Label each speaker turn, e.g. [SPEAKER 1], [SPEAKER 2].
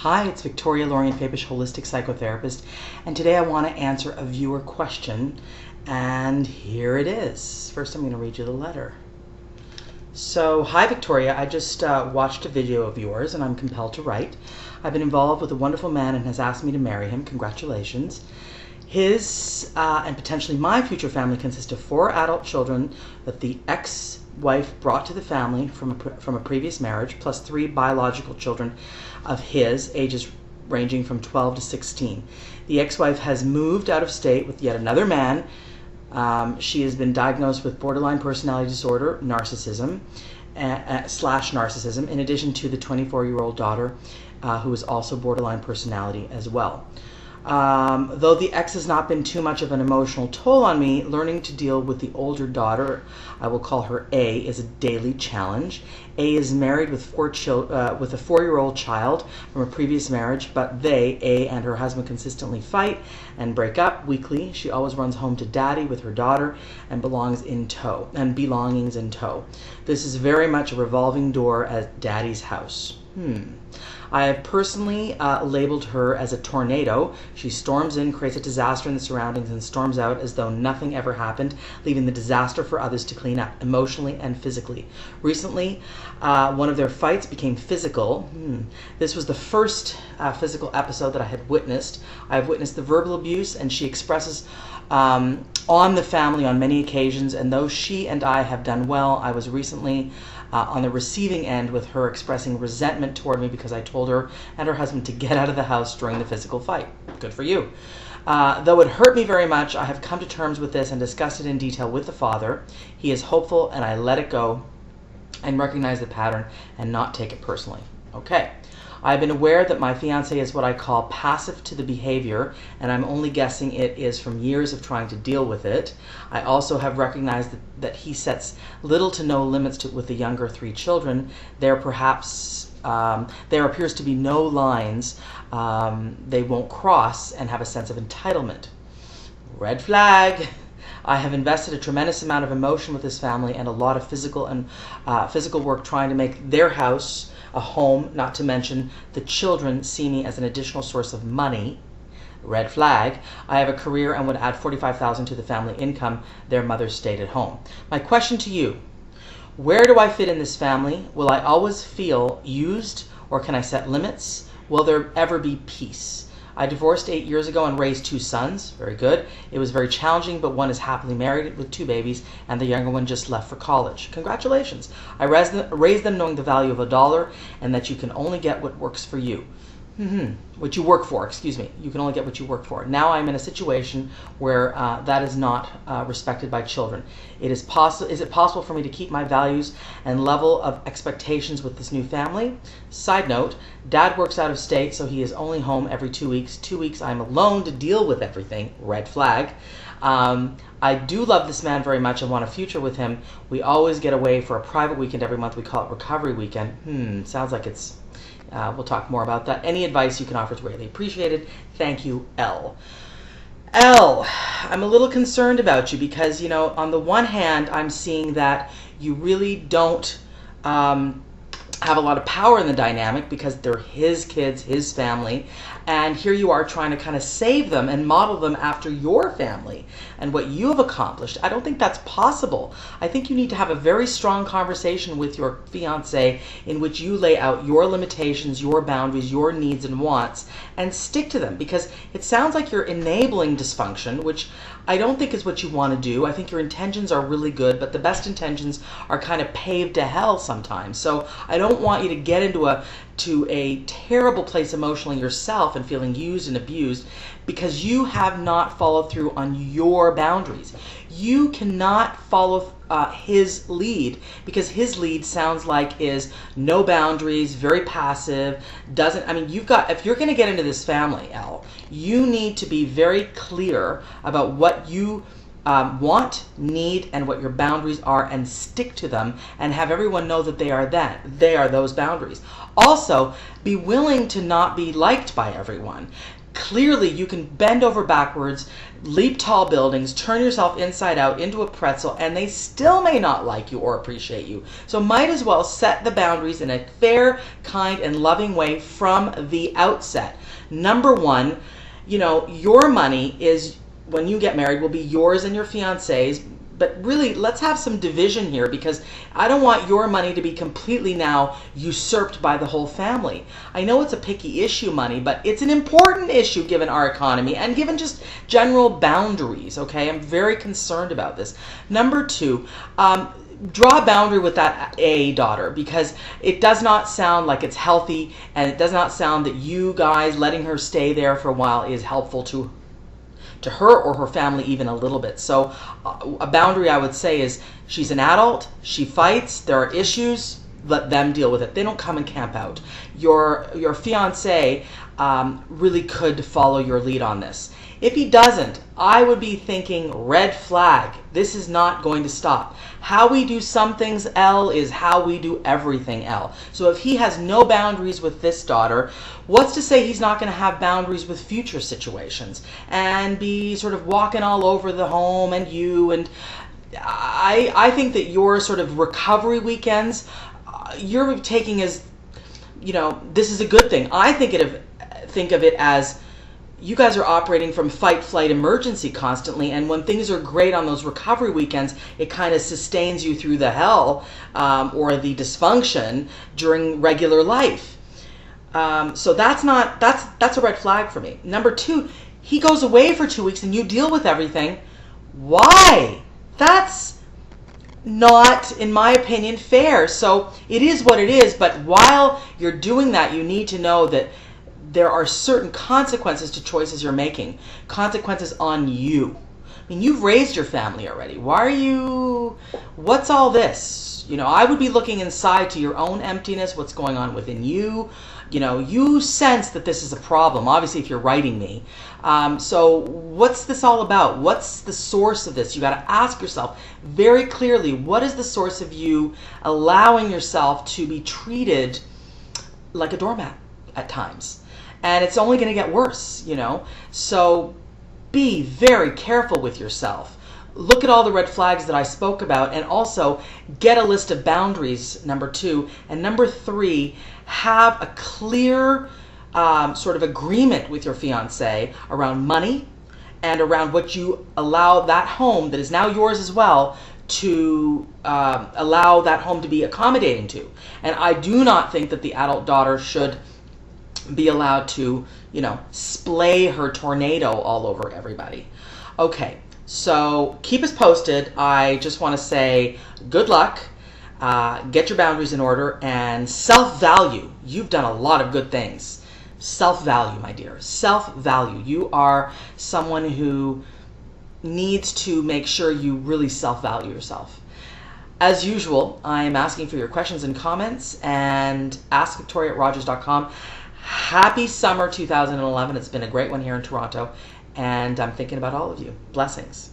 [SPEAKER 1] Hi, it's Victoria Lorien Papish, holistic psychotherapist, and today I want to answer a viewer question, and here it is. First, I'm going to read you the letter. So, hi Victoria, I just watched a video of yours and I'm compelled to write. I've been involved with a wonderful man and has asked me to marry him. Congratulations. His and potentially my future family consists of 4 adult children that the ex-wife brought to the family from a previous marriage, plus 3 biological children of his, ages ranging from 12 to 16. The ex-wife has moved out of state with yet another man. She has been diagnosed with borderline personality disorder, narcissism, /narcissism, in addition to the 24-year-old daughter who is also borderline personality as well. Though the ex has not been too much of an emotional toll on me, learning to deal with the older daughter, I will call her A, is a daily challenge. A is married with a 4-year-old child from a previous marriage, but A and her husband consistently fight and break up weekly. She always runs home to daddy with her daughter and belongings in tow. This is very much a revolving door at daddy's house. I have personally labeled her as a tornado. She storms in, creates a disaster in the surroundings, and storms out as though nothing ever happened, leaving the disaster for others to clean up, emotionally and physically. Recently, one of their fights became physical. This was the first physical episode that I had witnessed. I have witnessed the verbal abuse, and she expresses on the family on many occasions, and though she and I have done well, I was recently on the receiving end with her expressing resentment toward me because I told her and her husband to get out of the house during the physical fight. Good for you. Though it hurt me very much, I have come to terms with this and discussed it in detail with the father. He is hopeful and I let it go and recognize the pattern and not take it personally. Okay. I've been aware that my fiancé is what I call passive to the behavior, and I'm only guessing it is from years of trying to deal with it. I also have recognized that he sets little to no limits with the younger 3 children. There appears to be no lines they won't cross and have a sense of entitlement. Red flag. I have invested a tremendous amount of emotion with this family and a lot of physical work trying to make their house a home, not to mention the children see me as an additional source of money. Red flag. I have a career and would add $45,000 to the family income. Their mother stayed at home. My question to you, where do I fit in this family? Will I always feel used, or can I set limits? Will there ever be peace? I divorced 8 years ago and raised 2 sons. Very good. It was very challenging, but one is happily married with 2 babies, and the younger one just left for college. Congratulations. I raised them knowing the value of $1 and that you can only get what works for you. What you work for, excuse me. You can only get what you work for. Now I'm in a situation where that is not respected by children. Is it possible for me to keep my values and level of expectations with this new family? Side note, Dad works out of state, so he is only home every 2 weeks. 2 weeks I'm alone to deal with everything. Red flag. I do love this man very much and want a future with him. We always get away for a private weekend every month. We call it recovery weekend. Sounds like it's... we'll talk more about that. Any advice you can offer is greatly appreciated. Thank you, L. L, I'm a little concerned about you because, you know, on the one hand, I'm seeing that you really don't have a lot of power in the dynamic because they're his kids, his family, and here you are trying to kind of save them and model them after your family and what you have accomplished. I don't think that's possible. I think you need to have a very strong conversation with your fiancé in which you lay out your limitations, your boundaries, your needs and wants, and stick to them, because it sounds like you're enabling dysfunction, which I don't think is what you want to do. I think your intentions are really good, but the best intentions are kind of paved to hell sometimes. So I don't want you to get into a terrible place emotionally yourself and feeling used and abused because you have not followed through on your boundaries. You cannot follow his lead because his lead sounds like is no boundaries, very passive, if you're going to get into this family, Al, you need to be very clear about what you want, need, and what your boundaries are, and stick to them and have everyone know that they are those boundaries. Also, be willing to not be liked by everyone. clearly you can bend over backwards, leap tall buildings, turn yourself inside out into a pretzel, and they still may not like you or appreciate you. So might as well set the boundaries in a fair, kind, and loving way from the outset. Number one, your money is, when you get married, will be yours and your fiance's. But really, let's have some division here, because I don't want your money to be completely now usurped by the whole family. I know it's a picky issue, money, but it's an important issue given our economy and given just general boundaries, okay? I'm very concerned about this. Number two, draw a boundary with that daughter, because it does not sound like it's healthy, and it does not sound that you guys letting her stay there for a while is helpful to her or her family even a little bit. So a boundary, I would say, is she's an adult, she fights, there are issues, let them deal with it. They don't come and camp out. Your fiance really could follow your lead on this. If he doesn't, I would be thinking red flag. This is not going to stop. How we do some things, L, is how we do everything, L. So if he has no boundaries with this daughter, what's to say he's not going to have boundaries with future situations and be sort of walking all over the home and you? And I think that your sort of recovery weekends, you're taking as, this is a good thing. I think of it as, you guys are operating from fight, flight, emergency constantly, and when things are great on those recovery weekends, it kind of sustains you through the hell or the dysfunction during regular life. So that's a red flag for me. Number two, he goes away for 2 weeks and you deal with everything. Why? That's not, in my opinion, fair. So it is what it is, but while you're doing that, you need to know that there are certain consequences to choices you're making. Consequences on you. I mean, you've raised your family already. What's all this? I would be looking inside to your own emptiness, what's going on within you. You sense that this is a problem, obviously, if you're writing me. So what's this all about? What's the source of this? You got to ask yourself very clearly, what is the source of you allowing yourself to be treated like a doormat at times? And it's only going to get worse, So be very careful with yourself. Look at all the red flags that I spoke about, and also get a list of boundaries, number two. And number three, have a clear sort of agreement with your fiance around money and around what you allow that home that is now yours as well to allow that home to be accommodating to. And I do not think that the adult daughter should be allowed to, splay her tornado all over everybody. Okay, so keep us posted. I just want to say good luck. Get your boundaries in order, and self-value. You've done a lot of good things. Self-value, my dear. Self-value. You are someone who needs to make sure you really self-value yourself. As usual, I am asking for your questions and comments, and askvictoria@rogers.com. Happy summer 2011. It's been a great one here in Toronto, and I'm thinking about all of you. Blessings.